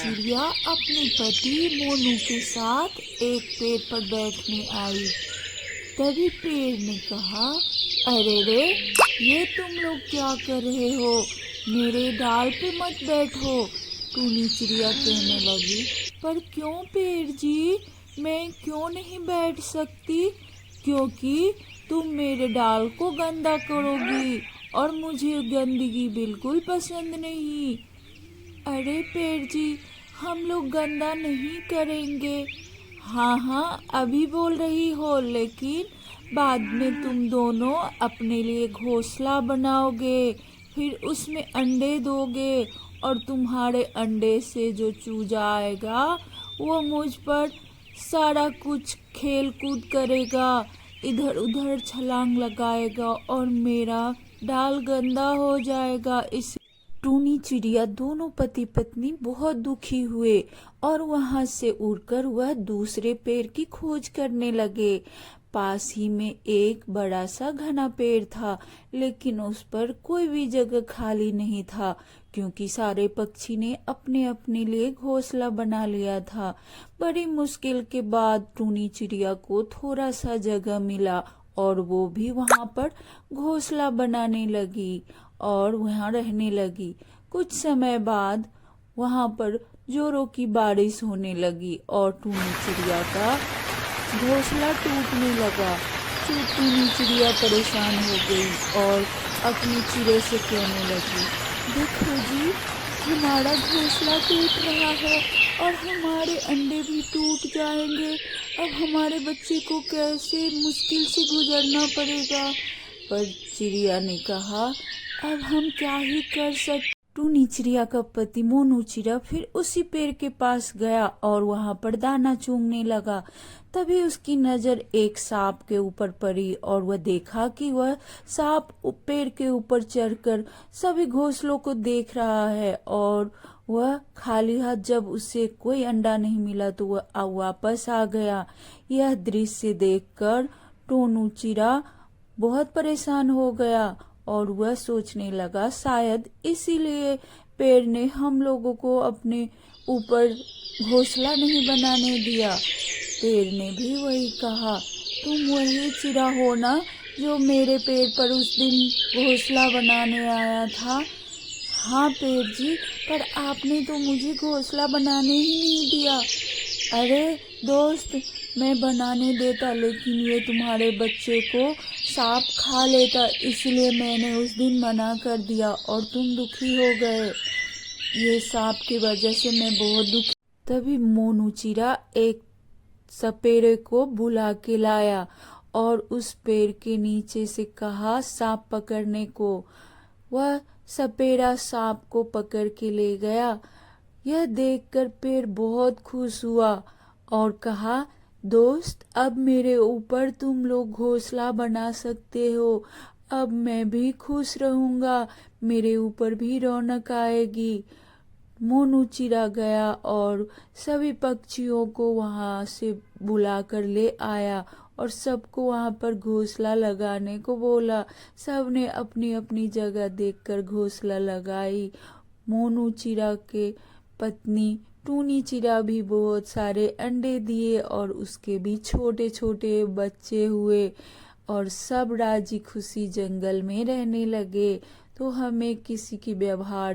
चिड़िया अपने पति मोनू के साथ एक पेड़ पर बैठने आई। तभी पेड़ ने कहा, अरे रे, ये तुम लोग क्या कर रहे हो? मेरे डाल पे मत बैठो। टूनी चिड़िया कहने लगी, पर क्यों पेड़ जी, मैं क्यों नहीं बैठ सकती? क्योंकि तुम मेरे डाल को गंदा करोगी और मुझे गंदगी बिल्कुल पसंद नहीं। अरे पेड़ जी, हम लोग गंदा नहीं करेंगे। हाँ हाँ, अभी बोल रही हो, लेकिन बाद में तुम दोनों अपने लिए घोंसला बनाओगे, फिर उसमें अंडे दोगे और तुम्हारे अंडे से जो चूजा आएगा वो मुझ पर सारा कुछ खेल कूद करेगा, इधर उधर छलांग लगाएगा और मेरा डाल गंदा हो जाएगा। इस टूनी चिड़िया दोनों पति पत्नी बहुत दुखी हुए और वहां से उड़कर वह दूसरे पेड़ की खोज करने लगे। पास ही में एक बड़ा सा घना पेड़ था, लेकिन उस पर कोई भी जगह खाली नहीं था, क्योंकि सारे पक्षी ने अपने अपने लिए घोंसला बना लिया था। बड़ी मुश्किल के बाद टूनी चिड़िया को थोड़ा सा जगह मिला और वो भी वहां पर घोंसला बनाने लगी और वहां रहने लगी। कुछ समय बाद वहां पर जोरों की बारिश होने लगी और टूनी चिड़िया का घोंसला टूटने लगा। टूनी चिड़िया परेशान हो गई और अपने चिड़े से कहने लगी, देखो जी, हमारा घोंसला टूट रहा है और हमारे अंडे भी टूट जाएंगे। अब हमारे बच्चे को कैसे मुश्किल से गुजरना पड़ेगा। पर चिड़िया ने कहा, अब हम क्या ही कर सकते। टूनी चिड़िया का पति मोनू चिड़िया फिर उसी पेड़ के पास गया और वहां पर दाना चुगने लगा। तभी उसकी नजर एक सांप के ऊपर पड़ी और वह देखा कि वह सांप पेड़ के ऊपर चढ़कर सभी घोंसलों को देख रहा है और वह खाली हाथ जब उसे कोई अंडा नहीं मिला तो वह वापस आ गया। यह दृश्य देखकर टोनू चिड़ा बहुत परेशान हो गया और वह सोचने लगा, शायद इसीलिए पेड़ ने हम लोगों को अपने ऊपर घोंसला नहीं बनाने दिया। पेड़ ने भी वही कहा, तुम वही चिड़ा हो ना जो मेरे पेड़ पर उस दिन घोंसला बनाने आया था? हाँ पेड़ जी, पर आपने तो मुझे घोंसला बनाने ही नहीं दिया। अरे दोस्त, मैं बनाने देता, लेकिन ये तुम्हारे बच्चे को सांप खा लेता, इसलिए मैंने उस दिन मना कर दिया और तुम दुखी हो गए। ये सांप की वजह से मैं बहुत दुखी। तभी मोनू चिड़ा एक सपेरे को बुला के लाया और उस पेड़ के नीचे से कहा सांप पकड़ने को। वह सपेरा सांप को पकड़ के ले गया। यह देखकर पेड़ बहुत खुश हुआ और कहा, दोस्त, अब मेरे ऊपर तुम लोग घोंसला बना सकते हो। अब मैं भी खुश रहूंगा, मेरे ऊपर भी रौनक आएगी। मोनू चिड़ा गया और सभी पक्षियों को वहां से बुलाकर ले आया और सबको वहां पर घोंसला लगाने को बोला। सबने अपनी अपनी जगह देखकर घोंसला लगाई। मोनू चिड़ा के पत्नी टूनी चिड़ा भी बहुत सारे अंडे दिए और उसके भी छोटे छोटे बच्चे हुए और सब राजी खुशी जंगल में रहने लगे। तो हमें किसी की व्यवहार